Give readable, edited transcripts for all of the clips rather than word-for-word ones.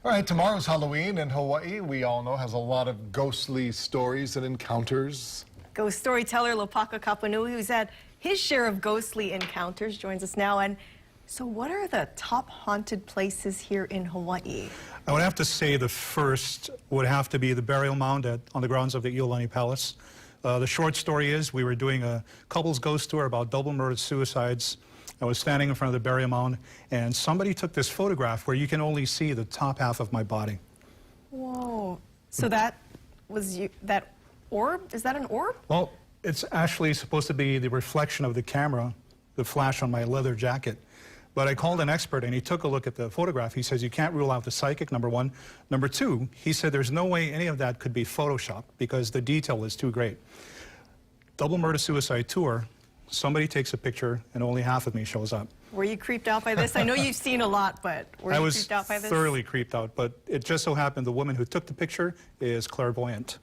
All right, tomorrow's Halloween, and Hawaii, we all know, has a lot of ghostly stories and encounters. Ghost storyteller Lopaka Kapanui, who's had his share of ghostly encounters, joins us now. And so what are the top haunted places here in Hawaii? I would have to say the first would have to be the burial mound on the grounds of the Iolani Palace. The short story is we were doing a couple's ghost tour about double murdered suicides. I was standing in front of the burial mound, and somebody took this photograph where you can only see the top half of my body. Whoa. So that was you, that orb? Is that an orb? Well, it's actually supposed to be the reflection of the camera, the flash on my leather jacket. But I called an expert, and he took a look at the photograph. He says you can't rule out the psychic, number one. Number two, he said there's no way any of that could be photoshopped because the detail is too great. Double murder suicide tour, somebody takes a picture, and only half of me shows up. Were you creeped out by this? I know you've seen a lot, but were you creeped out by this? I was thoroughly creeped out, but it just so happened the woman who took the picture is clairvoyant.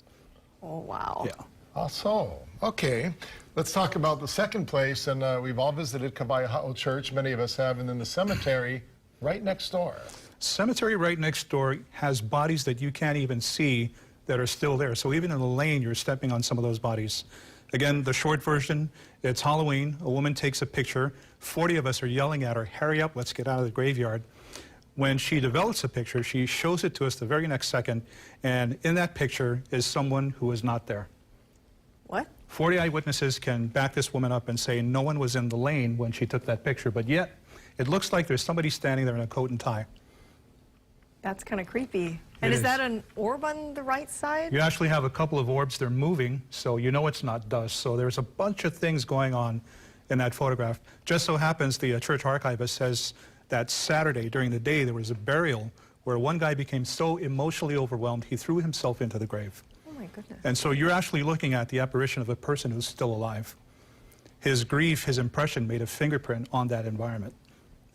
Oh, wow. Yeah. So, okay. Let's talk about the second place, and we've all visited Kawaiahao Church, many of us have, and then the cemetery right next door. Cemetery right next door has bodies that you can't even see that are still there. So even in the lane, you're stepping on some of those bodies. Again, the short version, it's Halloween. A woman takes a picture. 40 of us are yelling at her, hurry up, let's get out of the graveyard. When she develops a picture, she shows it to us the very next second, and in that picture is someone who is not there. What? 40 eyewitnesses can back this woman up and say no one was in the lane when she took that picture, but yet it looks like there's somebody standing there in a coat and tie. That's kind of creepy. And is that an orb on the right side? You actually have a couple of orbs. They're moving, so you know it's not dust. So there's a bunch of things going on in that photograph. Just so happens the church archivist says that Saturday during the day there was a burial where one guy became so emotionally overwhelmed he threw himself into the grave. Oh my goodness. And so you're actually looking at the apparition of a person who's still alive. His grief, his impression made a fingerprint on that environment.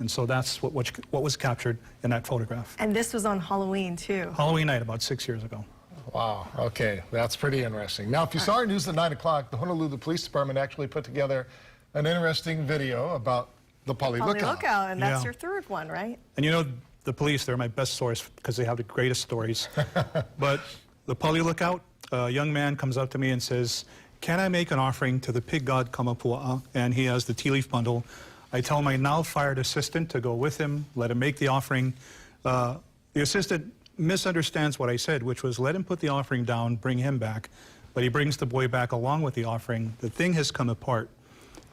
And so that's what was captured in that photograph. And this was on Halloween, too. Halloween night, about 6 years ago. Wow, okay, that's pretty interesting. Now, if you saw our news at 9 o'clock, the Honolulu Police Department actually put together an interesting video about the Pali Lookout. And that's your third one, right? And you know, the police, they're my best source because they have the greatest stories. But the Pali Lookout, a young man comes up to me and says, can I make an offering to the pig god Kamapua'a? And he has the tea leaf bundle. I tell my now fired assistant to go with him, let him make the offering. The assistant misunderstands what I said, which was let him put the offering down, bring him back. But he brings the boy back along with the offering. The thing has come apart.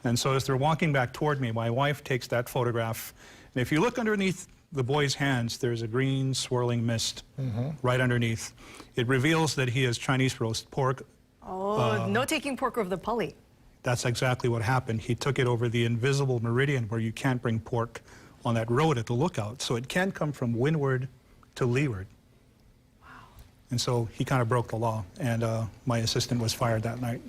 And so as they're walking back toward me, my wife takes that photograph. And if you look underneath the boy's hands, there's a green swirling mist right underneath. It reveals that he has Chinese roast pork. Oh, no taking pork over the Pali. That's exactly what happened. He took it over the invisible meridian where you can't bring pork on that road at the lookout. So it can come from windward to leeward. Wow. And so he kind of broke the law, and my assistant was fired that night.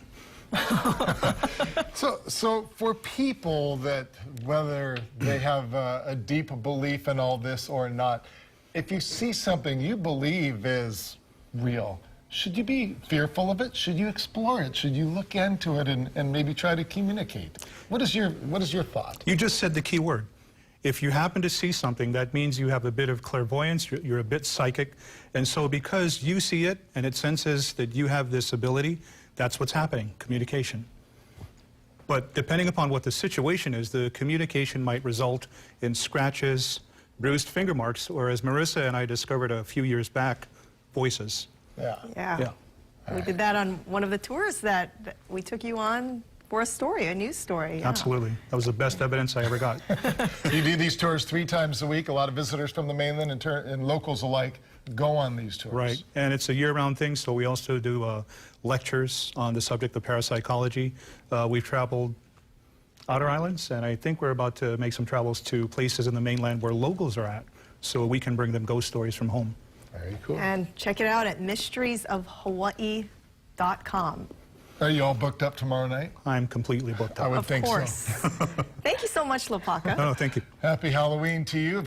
So for people that, whether they have a deep belief in all this or not, if you see something you believe is real, should you be fearful of it? Should you explore it? Should you look into it and maybe try to communicate? What is your thought? You just said the key word. If you happen to see something, that means you have a bit of clairvoyance, you're a bit psychic. And so because you see it and it senses that you have this ability, that's what's happening, communication. But depending upon what the situation is, the communication might result in scratches, bruised finger marks, or as Marissa and I discovered a few years back, voices. Yeah. We did that on one of the tours that we took you on for a story, a news story. Yeah. Absolutely. That was the best evidence I ever got. You do these tours 3 times a week. A lot of visitors from the mainland and locals alike go on these tours. Right. And it's a year-round thing, so we also do lectures on the subject of parapsychology. We've traveled outer islands, and I think we're about to make some travels to places in the mainland where locals are at, so we can bring them ghost stories from home. Very cool. And check it out at mysteriesofhawaii.com. Are you all booked up tomorrow night? I'm completely booked up. I would think so. Of course. Thank you so much, Lopaka. No, thank you. Happy Halloween to you.